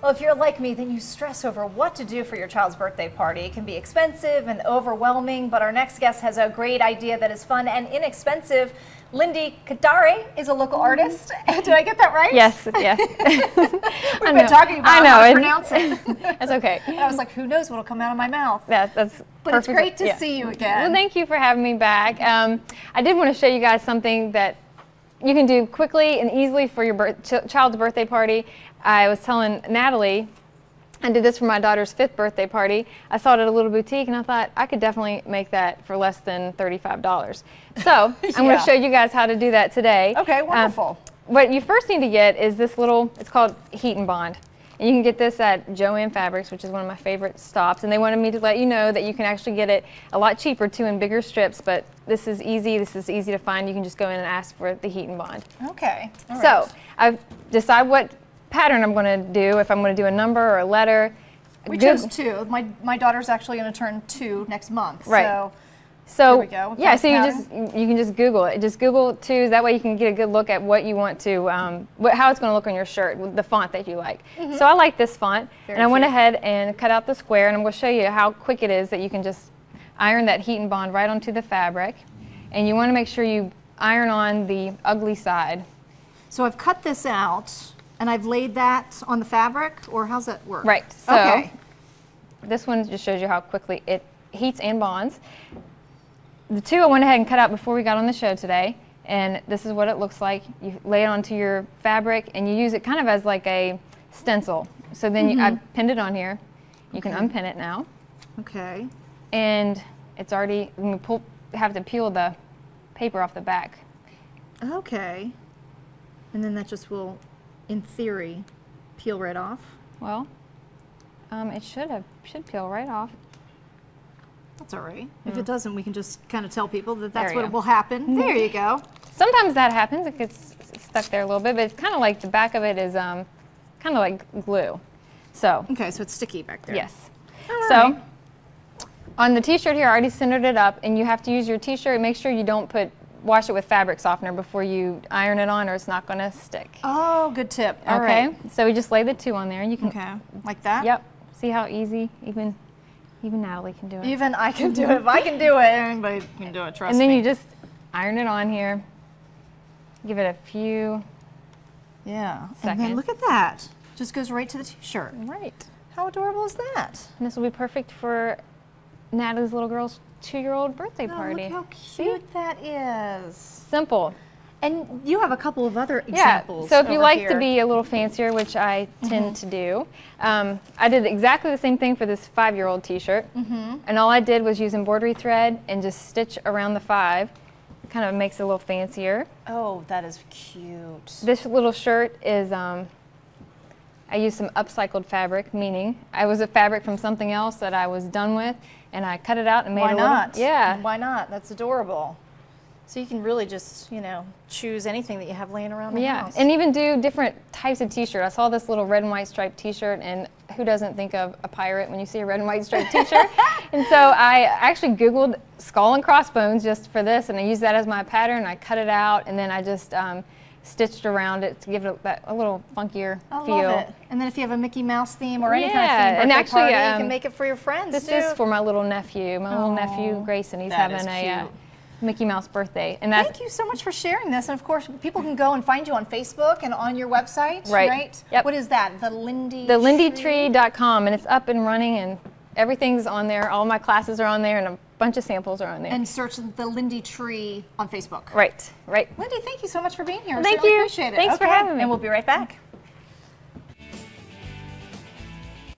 Well, if you're like me, then you stress over what to do for your child's birthday party. It can be expensive and overwhelming, but our next guest has a great idea that is fun and inexpensive. Lindee is a local artist. Did I get that right? Yes, yes. We've been talking about how to pronounce it. That's okay. And I was like, who knows what'll come out of my mouth? That's But perfect. it's great to see you again. Well, thank you for having me back. I did want to show you guys something that you can do quickly and easily for your child's birthday party. I was telling Natalie, I did this for my daughter's 5th birthday party. I saw it at a little boutique and I thought I could definitely make that for less than $35. So I'm going to show you guys how to do that today. Okay, wonderful. What you first need to get is this little, it's called Heat and Bond. And you can get this at Joann Fabrics, which is one of my favorite stops. And they wanted me to let you know that you can actually get it a lot cheaper too in bigger strips, but this is easy to find. You can just go in and ask for the Heat and Bond. Okay. All right. So I decide what pattern I'm going to do, if I'm going to do a number or a letter. We chose 2. My daughter's actually going to turn 2 next month. Right. So there we go. Yeah, so you can just Google it. Just Google 2. That way you can get a good look at what you want to, how it's going to look on your shirt, with the font that you like. So I like this font, and I went ahead and cut out the square, and I'm going to show you how quick it is that you can just iron that Heat and Bond right onto the fabric. And you want to make sure you iron on the ugly side. So I've cut this out, and I've laid that on the fabric, or how's that work? Right. So okay. This one just shows you how quickly it heats and bonds. The 2 I went ahead and cut out before we got on the show today, and this is what it looks like. You lay it onto your fabric, and you use it kind of as like a stencil. So then I pinned it on here. You can unpin it now. Okay. And it's already, have to peel the paper off the back. Okay. And then that just will, in theory, peel right off. Well, it should peel right off. That's all right. If it doesn't, we can just kind of tell people that that's what will happen. There you go. Sometimes that happens. It gets stuck there a little bit, but it's kind of like the back of it is kind of like glue. So. Okay, so it's sticky back there. Yes. All so right. On the t-shirt here, I already centered it up, and you have to use your t-shirt. Make sure you don't wash it with fabric softener before you iron it on, or it's not going to stick. Oh, good tip. All right. So we just lay the 2 on there, and you can. Okay. Like that. Yep. See how easy even Natalie can do it. Even I can do it. If I can do it, anybody can do it, trust me. And then you just iron it on here. Give it a few seconds. And then look at that. Just goes right to the t-shirt. Right. How adorable is that? And this will be perfect for Natalie's little girl's 2-year-old birthday party. Look how cute that is. Simple. And you have a couple of other examples. So if you like to here. be a little fancier, which I tend to do, I did exactly the same thing for this 5-year-old t-shirt. And all I did was use embroidery thread and just stitch around the 5. It kind of makes it a little fancier. Oh, that is cute. This little shirt is, I used some upcycled fabric, meaning I was a fabric from something else that I was done with, and I cut it out and made it a little. Yeah. Why not? That's adorable. So you can really just, choose anything that you have laying around the house. And even do different types of t-shirt. I saw this little red and white striped t-shirt, and who doesn't think of a pirate when you see a red and white striped t-shirt? And so I actually Googled skull and crossbones just for this, and I used that as my pattern. I cut it out, and then I just stitched around it to give it a little funkier feel. I love it. And then if you have a Mickey Mouse theme or any kind of theme birthday party, you can make it for your friends This too. is for my little nephew. My little nephew Grayson. He's having a Mickey Mouse birthday. And thank you so much for sharing this. And of course, people can go and find you on Facebook and on your website, right? Yep. What is that? The Lindee? The LindeeTree.com, and it's up and running, and everything's on there. All my classes are on there, and a bunch of samples are on there. And search the Lindee Tree on Facebook. Right. Lindee, thank you so much for being here. Thank you. you. Appreciate it. Thanks for having me. And we'll be right back.